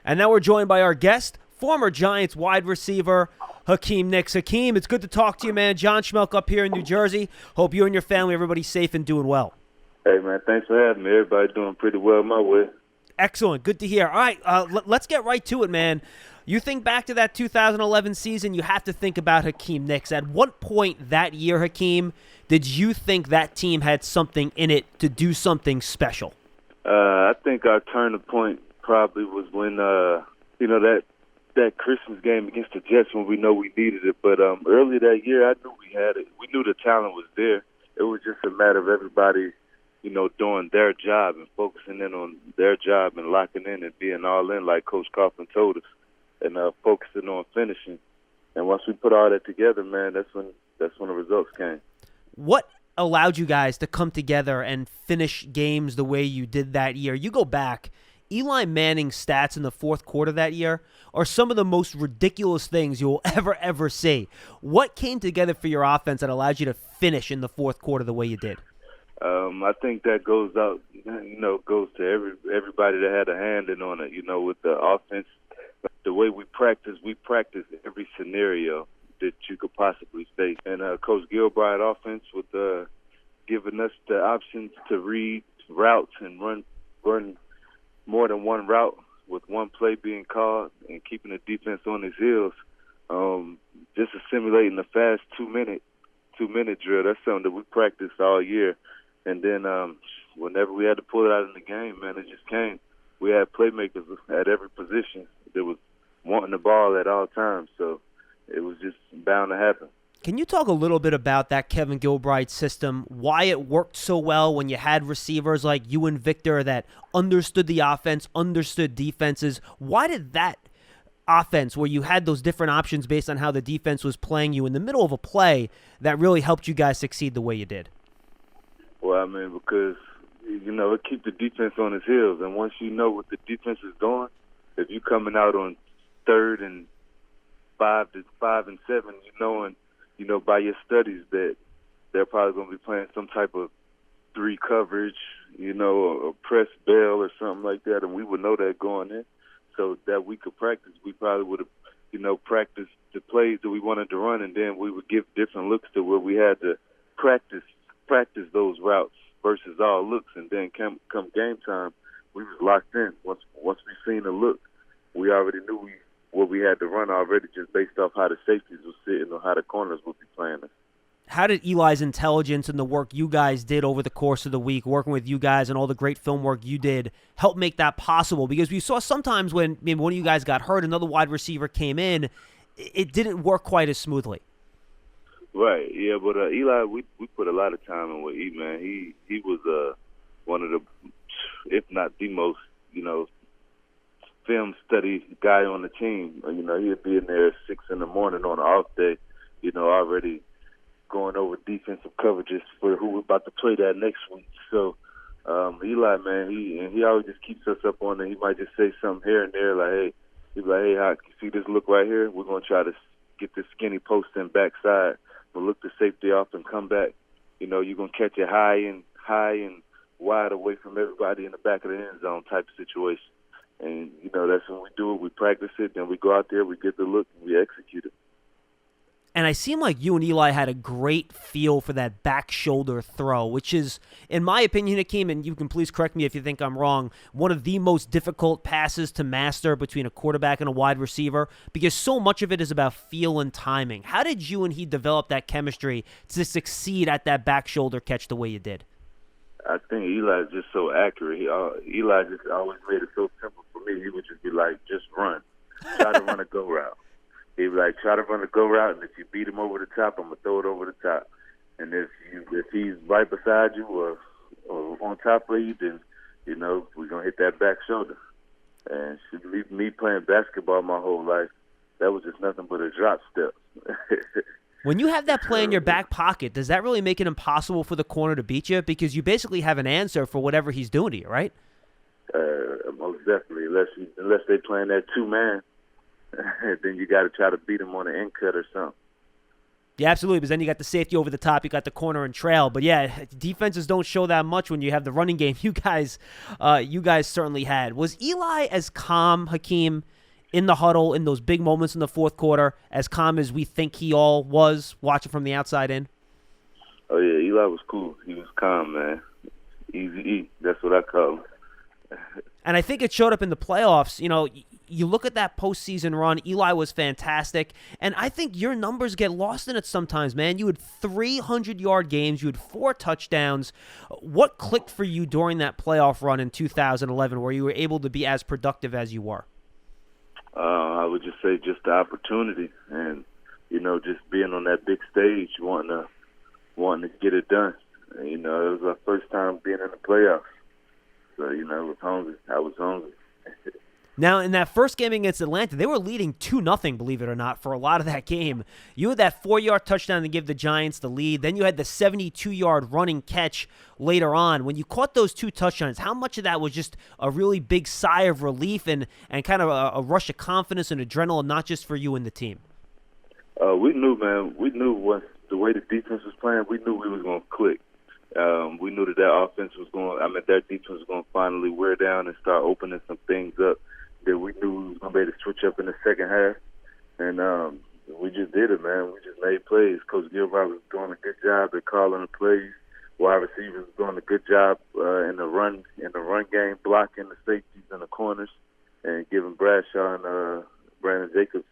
And now we're joined by our guest, former Giants wide receiver, Hakeem Nicks. Hakeem, it's good to talk to you, man. John Schmelk up here in New Jersey. Hope you and your family, everybody's safe and doing well. Hey, man, thanks for having me. Everybody doing pretty well my way. Excellent. Good to hear. All right, let's get right to it, man. You think back to that 2011 season, you have to think about Hakeem Nicks. At what point that year, Hakeem, did you think that team had something in it to do something special? I think our turning point probably was when, that Christmas game against the Jets when we know we needed it. But early that year, I knew we had it. We knew the talent was there. It was just a matter of everybody, doing their job and focusing in on their job and locking in and being all in like Coach Coughlin told us and focusing on finishing. And once we put all that together, man, that's when the results came. What allowed you guys to come together and finish games the way you did that year? You go back, Eli Manning's stats in the fourth quarter that year are some of the most ridiculous things you'll ever see. What came together for your offense that allowed you to finish in the fourth quarter the way you did? I think that goes out, goes to everybody that had a hand in on it, with the offense. The way we practice every scenario that you could possibly face. And Coach Gilbride offense with giving us the options to read routes and run more than one route with one play being called and keeping the defense on his heels. Just assimilating the fast two-minute drill. That's something that we practiced all year. And then whenever we had to pull it out in the game, man, it just came. We had playmakers at every position that was wanting the ball at all times. So it was just bound to happen. Can you talk a little bit about that Kevin Gilbride system, why it worked so well when you had receivers like you and Victor that understood the offense, understood defenses? Why did that offense, where you had those different options based on how the defense was playing you in the middle of a play, that really helped you guys succeed the way you did? Well, I mean, because, it keeps the defense on his heels. And once you know what the defense is doing, if you're coming out on 3rd and 5 and 7, by your studies that they're probably going to be playing some type of 3 coverage, or press bail or something like that, and we would know that going in. So that we could practice, we probably would have, practiced the plays that we wanted to run, and then we would give different looks to where we had to practice those routes versus all looks, and then come game time, we was locked in. Once we seen the look, we already knew what we had to run already, just based off how the safeties were sitting or how the corners would be playing us. How did Eli's intelligence and the work you guys did over the course of the week, working with you guys and all the great film work you did, help make that possible? Because we saw sometimes when maybe one of you guys got hurt, another wide receiver came in, it didn't work quite as smoothly. Right, yeah, but Eli, we put a lot of time in with E, man. He was one of the, if not the most, film study guy on the team. He'd be in there at 6 in the morning on an off day, already going over defensive coverages for who we're about to play that next week. So Eli, man, he always just keeps us up on it. He might just say something here and there, like, hey, he's like, hey, how, you see this look right here? We're going to try to get this skinny post in backside. We'll look the safety off and come back. You're going to catch it high and wide away from everybody in the back of the end zone type of situation. And, that's when we do it. We practice it, then we go out there, we get the look, and we execute it. And I seem like you and Eli had a great feel for that back shoulder throw, which is, in my opinion, Hakeem, and you can please correct me if you think I'm wrong, one of the most difficult passes to master between a quarterback and a wide receiver, because so much of it is about feel and timing. How did you and he develop that chemistry to succeed at that back shoulder catch the way you did? I think Eli is just so accurate. Eli just always made it so simple for me. He would just be like, just run. Try to run a go route. He'd be like, try to run a go route, and if you beat him over the top, I'm going to throw it over the top. And if he's right beside you or on top of you, then, we're going to hit that back shoulder. And me playing basketball my whole life, that was just nothing but a drop step. When you have that play in your back pocket, does that really make it impossible for the corner to beat you? Because you basically have an answer for whatever he's doing to you, right? Most definitely. Unless they're playing that 2-man, then you got to try to beat him on an end cut or something. Yeah, absolutely. Because then you got the safety over the top, you got the corner and trail. But yeah, defenses don't show that much when you have the running game. You guys certainly had. Was Eli as calm, Hakeem, in the huddle in those big moments in the fourth quarter, as calm as we think he all was, watching from the outside in? Oh yeah, Eli was cool. He was calm, man. Easy E. That's what I call him. And I think it showed up in the playoffs. You look at that postseason run, Eli was fantastic. And I think your numbers get lost in it sometimes, man. You had 300-yard games. You had 4 touchdowns. What clicked for you during that playoff run in 2011 where you were able to be as productive as you were? I would just say just the opportunity and, just being on that big stage, wanting to get it done. It was our first time being in the playoffs. So, it was hungry. I was hungry. Now, in that first game against Atlanta, they were leading 2-0, believe it or not, for a lot of that game. You had that 4-yard touchdown to give the Giants the lead. Then you had the 72-yard running catch later on. When you caught those 2 touchdowns, how much of that was just a really big sigh of relief and kind of a rush of confidence and adrenaline, not just for you and the team? We knew, man. We knew the way the defense was playing, we knew we was going to click. We knew that offense was that defense was going to finally wear down and start opening some things up that we knew we was going to be able to switch up in the second half. And we just did it, man. We just made plays. Coach Gilbert was doing a good job at calling the plays. Wide receivers was doing a good job in the run game, blocking the safeties and the corners and giving Bradshaw and Brandon Jacobs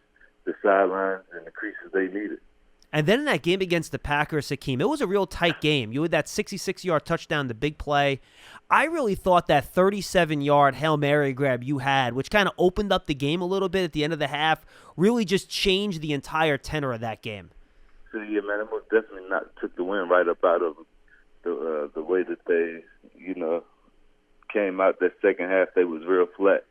the sidelines and the creases they needed. And then in that game against the Packers, Hakeem, it was a real tight game. You had that 66-yard touchdown, the big play. I really thought that 37-yard Hail Mary grab you had, which kind of opened up the game a little bit at the end of the half, really just changed the entire tenor of that game. So, yeah, man, it most definitely took the wind right up out of the way that they, came out that second half. They was real flat.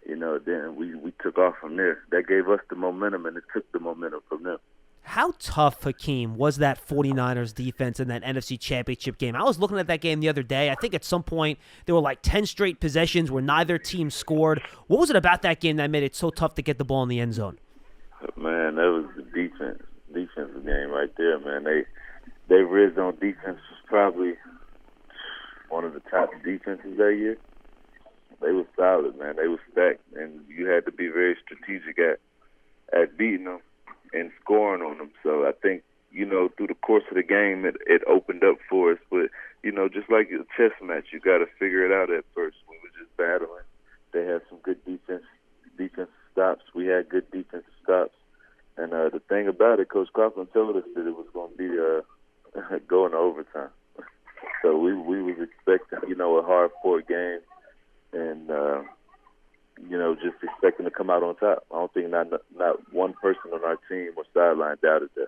Then we took off from there. That gave us the momentum, and it took the momentum from them. How tough, Hakeem, was that 49ers defense in that NFC Championship game? I was looking at that game the other day. I think at some point there were like 10 straight possessions where neither team scored. What was it about that game that made it so tough to get the ball in the end zone? Man, that was the defensive game right there, man. They red zone defense was probably one of the top defenses that year. They were solid, man. They were stacked, and you had to be very strategic at beating them and scoring on them. So I think, through the course of the game, it opened up for us. But, just like a chess match, you got to figure it out at first. We were just battling. They had some good defensive stops. We had good defensive stops. And the thing about it, Coach Coughlin told us that it was going to be going to overtime. So we was expecting, a hard-fought game and, just expecting to come out on top. I don't think not one person on our team or sideline doubted that.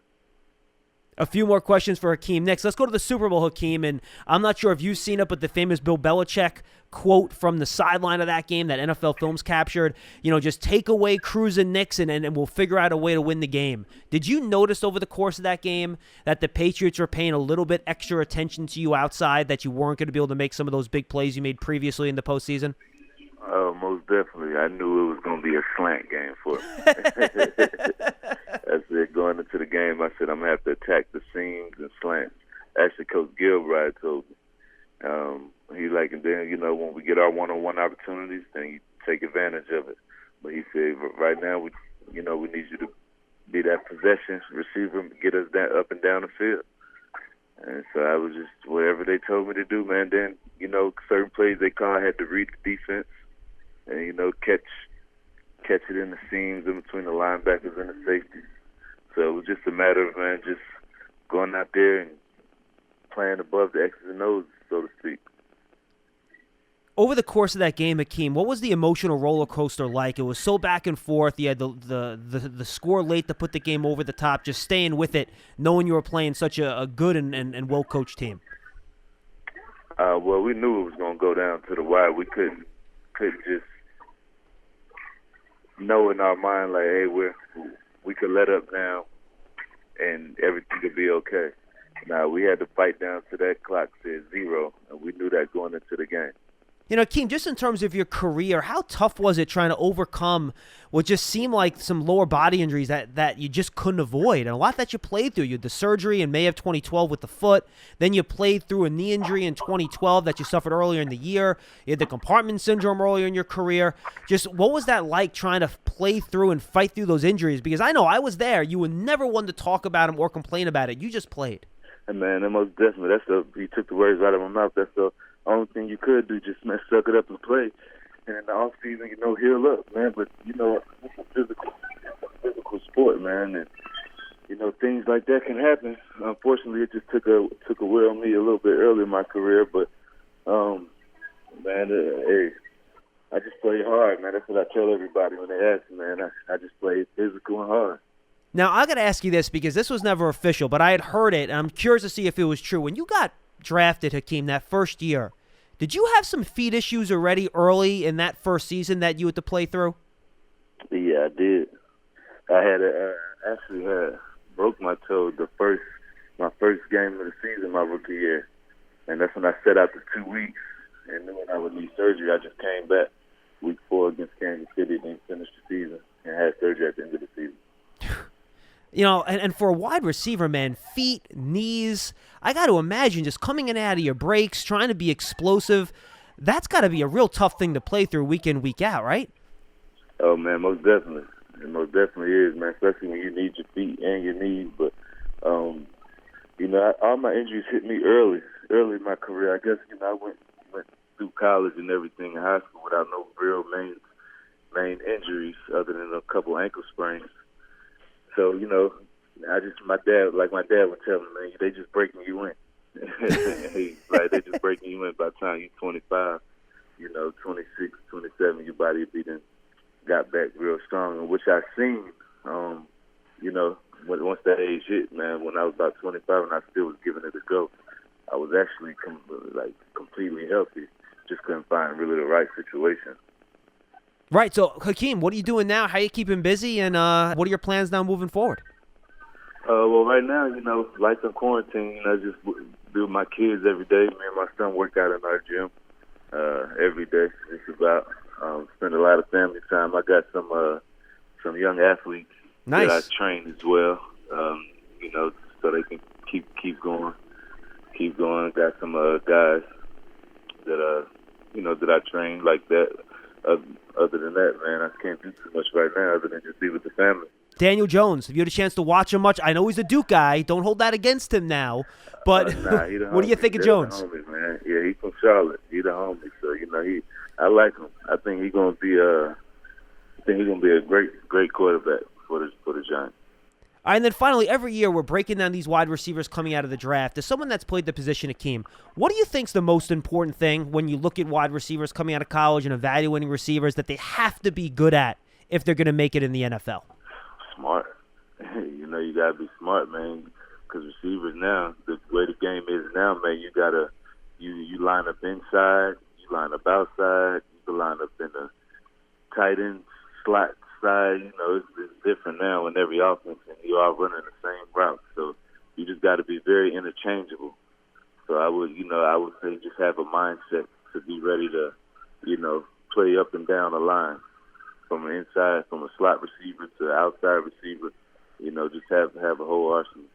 A few more questions for Hakeem. Next, let's go to the Super Bowl, Hakeem. And I'm not sure if you've seen it, but the famous Bill Belichick quote from the sideline of that game that NFL Films captured, just take away Cruz and Nixon and we'll figure out a way to win the game. Did you notice over the course of that game that the Patriots were paying a little bit extra attention to you outside, that you weren't going to be able to make some of those big plays you made previously in the postseason? Most definitely. I knew it was going to be a slant game for me. I said, going into the game, I said, I'm going to have to attack the seams and slants. Actually, Coach Gilbride told me. And then, when we get our one-on-one opportunities, then you take advantage of it. But he said, right now, we need you to be that possession receiver and get us up and down the field. And so I was just, whatever they told me to do, man. Then, certain plays they call, I had to read the defense and, catch it in the seams in between the linebackers and the safeties. So it was just a matter of, man, just going out there and playing above the X's and O's, so to speak. Over the course of that game, Hakeem, what was the emotional roller coaster like? It was so back and forth. You had the score late to put the game over the top, just staying with it, knowing you were playing such a good and well-coached team. Well, we knew it was going to go down to the wire. We couldn't just know in our mind, like, hey, we could let up now and everything could be okay. Now, we had to fight down to that clock said 0, and we knew that going into the game. Keem, just in terms of your career, how tough was it trying to overcome what just seemed like some lower body injuries that you just couldn't avoid? And a lot that you played through. You had the surgery in May of 2012 with the foot. Then you played through a knee injury in 2012 that you suffered earlier in the year. You had the compartment syndrome earlier in your career. Just what was that like trying to play through and fight through those injuries? Because I know I was there. You were never one to talk about them or complain about it. You just played. And man, that most definitely. You took the words out of my mouth. That's the only thing you could do, just suck it up and play. And in the off season, heal up, man. But it's a physical sport, man, and things like that can happen. Unfortunately, it just took a wear on me a little bit early in my career. But hey, I just play hard, man. That's what I tell everybody when they ask me, man. I just play physical and hard. Now I got to ask you this because this was never official, but I had heard it, and I'm curious to see if it was true. When you got drafted, Hakeem, that first year, did you have some feet issues already early in that first season that you had to play through? Yeah, I did. I had actually broke my toe my first game of the season, my rookie year, and that's when I set out the 2 weeks. And then when I would need surgery, I just came back week 4 against Kansas City, then finished the season and had surgery at the end of the season. And for a wide receiver, man, feet, knees, I got to imagine just coming in and out of your breaks, trying to be explosive, that's got to be a real tough thing to play through week in, week out, right? Oh, man, most definitely. It most definitely is, man, especially when you need your feet and your knees. But, all my injuries hit me early in my career. I guess, I went through college and everything in high school without no real main injuries other than a couple ankle sprains. So, my dad would tell me, man, they just breaking you in. They just breaking you in by the time you're 25, 26, 27, your body will be done got back real strong, and which I seen, once that age hit, man, when I was about 25 and I still was giving it a go, I was actually completely healthy. Just couldn't find really the right situation. Right. So, Hakeem, what are you doing now? How are you keeping busy? And what are your plans now moving forward? Well, right now, life in quarantine, I just do with my kids every day. Me and my son work out in our gym every day. It's about spend a lot of family time. I got some young athletes nice. that I train as well, so they can keep going. Got some guys that I train like that. Other than that, man, I can't do too much right now other than just be with the family. Daniel Jones, have you had a chance to watch him much? I know he's a Duke guy. Don't hold that against him now. But what do you think of Jones? The homie, man. Yeah, he's from Charlotte. He's the homie. So, I like him. I think he's gonna be a great quarterback for the Giants. All right, and then finally, every year we're breaking down these wide receivers coming out of the draft. As someone that's played the position, Hakeem, what do you think's the most important thing when you look at wide receivers coming out of college and evaluating receivers that they have to be good at if they're going to make it in the NFL? Smart. You got to be smart, man, because receivers now, the way the game is now, man, you line up inside, you line up outside, you can line up in the tight end slot side. It's different now in every offense, and you are running the same route. So you just got to be very interchangeable. So I would say just have a mindset to be ready to, play up and down the line from an inside, from a slot receiver to outside receiver. Just have a whole arsenal.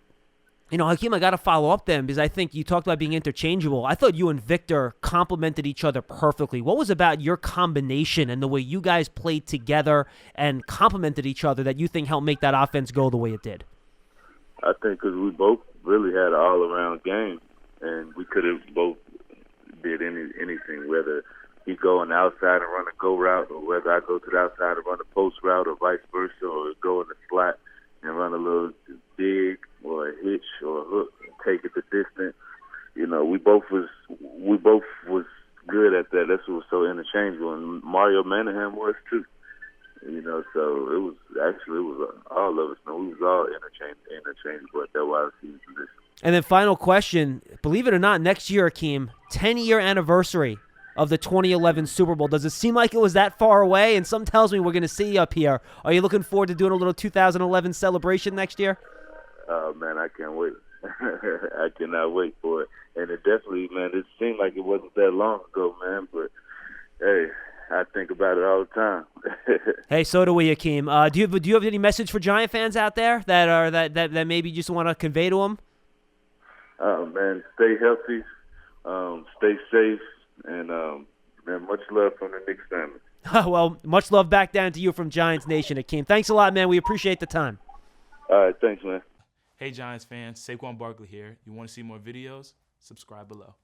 Hakeem, I got to follow up then because I think you talked about being interchangeable. I thought you and Victor complemented each other perfectly. What was about your combination and the way you guys played together and complemented each other that you think helped make that offense go the way it did? I think because we both really had an all-around game, and we could have both did anything, whether he go on the outside and run a go route, or whether I go to the outside and run a post route, or vice versa, or go in the slot and run a little dig or a hitch or a hook and take it the distance. We both was good at that. That's what was so interchangeable, and Mario Manahan was too. So it was all of us. We was all interchangeable at that wide receiver position. And then final question, believe it or not, next year, Hakeem, 10-year anniversary of the 2011 Super Bowl. Does it seem like it was that far away? And some tells me we're going to see you up here. Are you looking forward to doing a little 2011 celebration next year? Oh, man, I can't wait. I cannot wait for it. And it definitely, man, it seemed like it wasn't that long ago, man. But, Hey, I think about it all the time. Hey, so do we, Hakeem. Do you have any message for Giant fans out there that maybe you just want to convey to them? Man, stay healthy, stay safe, and man, much love from the Knicks family. Well, much love back down to you from Giants Nation, Hakeem. Thanks a lot, man. We appreciate the time. All right, thanks, man. Hey, Giants fans, Saquon Barkley here. You want to see more videos? Subscribe below.